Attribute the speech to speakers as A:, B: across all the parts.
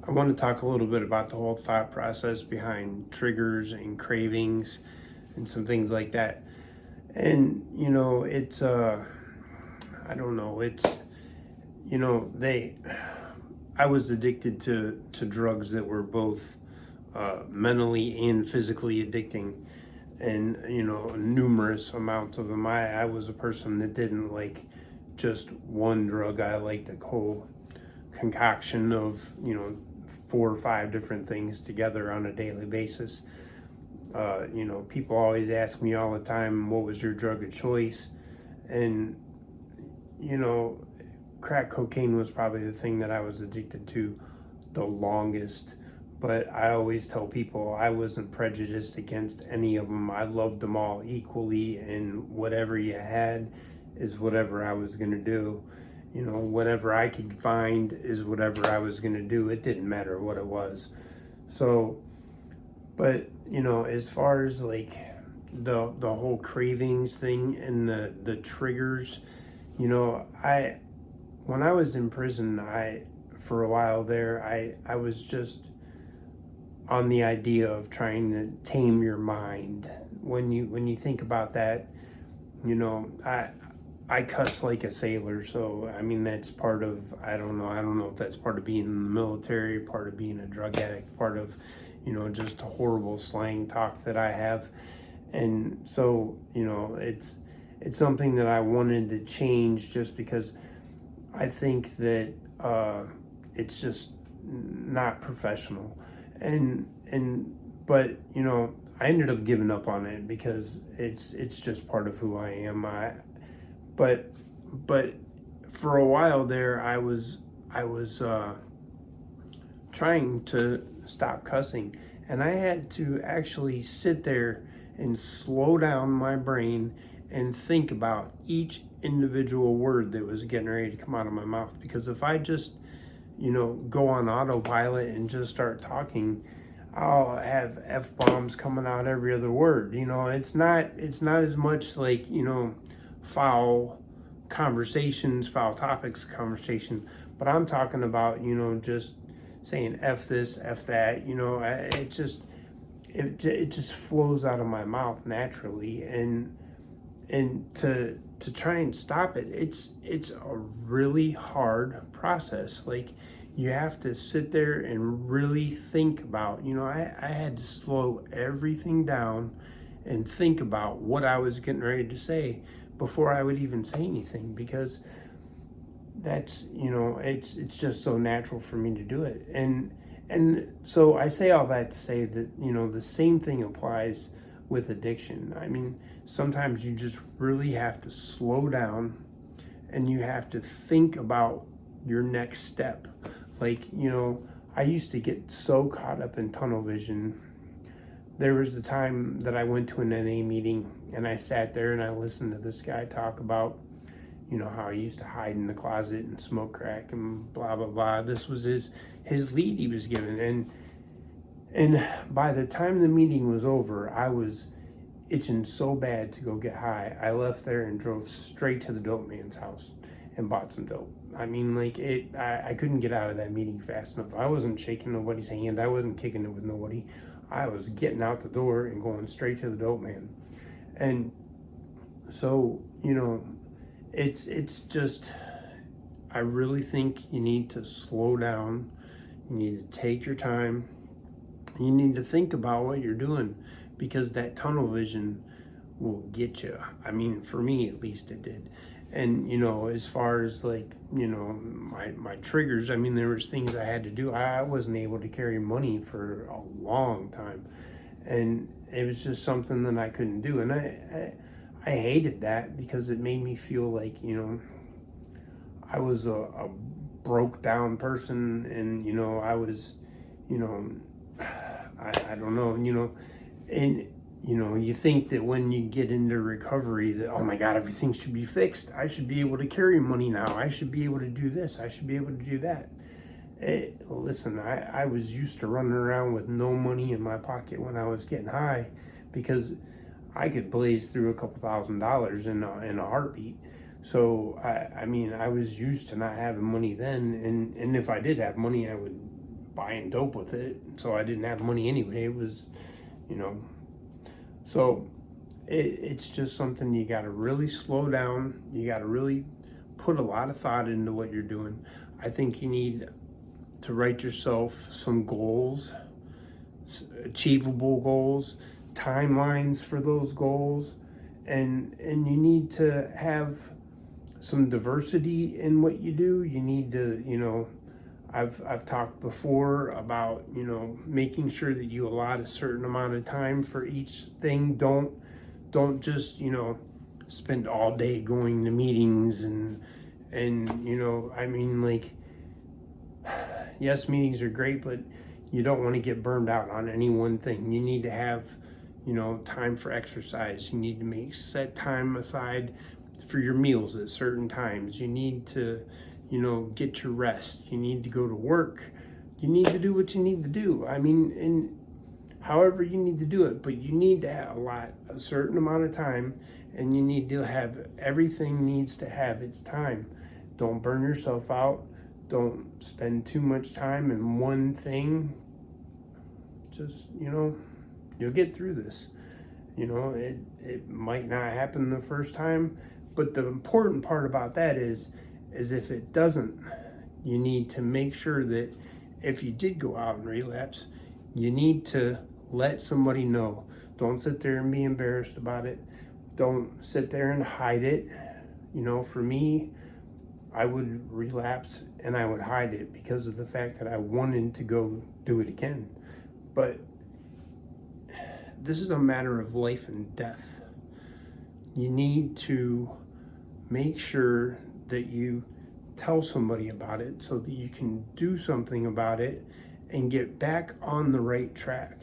A: I want to talk a little bit about the whole thought process behind triggers and cravings and some things like that. And it's I don't know, it's they I was addicted to drugs that were both mentally and physically addicting, and numerous amounts of them. I was a person that didn't like just one drug. I liked a whole concoction of 4 or 5 different things together on a daily basis. People always ask me all the time, what was your drug of choice? And you know crack cocaine was probably the thing that I was addicted to the longest. But I always tell people I wasn't prejudiced against any of them. I loved them all equally, and whatever you had is whatever I was going to do. Whatever I could find is whatever I was going to do. It didn't matter what it was. So, but as far as like the whole cravings thing and the triggers, I when I was in prison, I for a while there, I was just on the idea of trying to tame your mind. When you think about that, I cuss like a sailor, so I mean that's part of, I don't know if that's part of being in the military, part of being a drug addict, part of just a horrible slang talk that I have. And so it's something that I wanted to change, just because I think that it's just not professional. And but I ended up giving up on it because it's just part of who I am. But but for a while there, I was trying to stop cussing, and I had to actually sit there and slow down my brain and think about each individual word that was getting ready to come out of my mouth. Because if I just go on autopilot and just start talking, I'll have f-bombs coming out every other word. It's not as much like foul conversations, foul topics conversation, but I'm talking about just saying f this, f that. It just flows out of my mouth naturally, and to try and stop it, it's a really hard process. Like, you have to sit there and really think about, I had to slow everything down and think about what I was getting ready to say before I would even say anything, because that's it's just so natural for me to do it. And so I say all that to say that the same thing applies with addiction. I mean, sometimes you just really have to slow down, and you have to think about your next step. Like, I used to get so caught up in tunnel vision. There was the time that I went to an NA meeting, and I sat there and I listened to this guy talk about how he used to hide in the closet and smoke crack and blah blah blah. This was his lead he was given. And by the time the meeting was over, I was itching so bad to go get high. I left there and drove straight to the dope man's house and bought some dope. I mean, like, I couldn't get out of that meeting fast enough. I wasn't shaking nobody's hand. I wasn't kicking it with nobody. I was getting out the door and going straight to the dope man. And so, it's just, I really think you need to slow down. You need to take your time. You need to think about what you're doing, because that tunnel vision will get you. I mean, for me at least, it did. And as far as like my triggers, I mean, there was things I had to do. I wasn't able to carry money for a long time, and it was just something that I couldn't do. And I hated that, because it made me feel like I was a broke down person, and I was I don't know, and you think that when you get into recovery that, oh my God, everything should be fixed. I should be able to carry money now. I should be able to do this. I should be able to do that. Listen, I was used to running around with no money in my pocket when I was getting high, because I could blaze through a couple $1,000s in a heartbeat. So I mean, I was used to not having money then, and if I did have money, I would buying dope with it, so I didn't have money anyway. It was, you know, so it's just something you got to really slow down. You got to really put a lot of thought into what you're doing. I think you need to write yourself some goals, achievable goals, timelines for those goals, and you need to have some diversity in what you do. You need to, I've talked before about, making sure that you allot a certain amount of time for each thing. Don't just, spend all day going to meetings and like, yes, meetings are great, but you don't want to get burned out on any one thing. You need to have, time for exercise. You need to set time aside for your meals at certain times. You need to, get your rest. You need to go to work. You need to do what you need to do. And however you need to do it, but you need to allot a certain amount of time, and you need to have, everything needs to have its time. Don't burn yourself out. Don't spend too much time in one thing. Just, you'll get through this. It might not happen the first time, but the important part about that is if it doesn't, you need to make sure that if you did go out and relapse, you need to let somebody know. Don't sit there and be embarrassed about it. Don't sit there and hide it. For me, I would relapse and I would hide it because of the fact that I wanted to go do it again. But this is a matter of life and death. You need to make sure that you tell somebody about it so that you can do something about it and get back on the right track.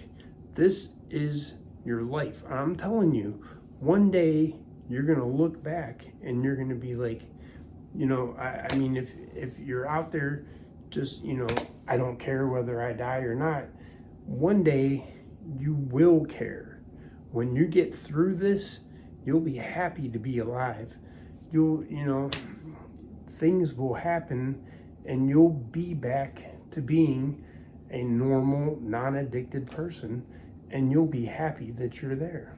A: This is your life. I'm telling you, one day you're going to look back and you're going to be like, if you're out there just, I don't care whether I die or not, one day you will care. When you get through this, you'll be happy to be alive. Things will happen and you'll be back to being a normal, non-addicted person, and you'll be happy that you're there.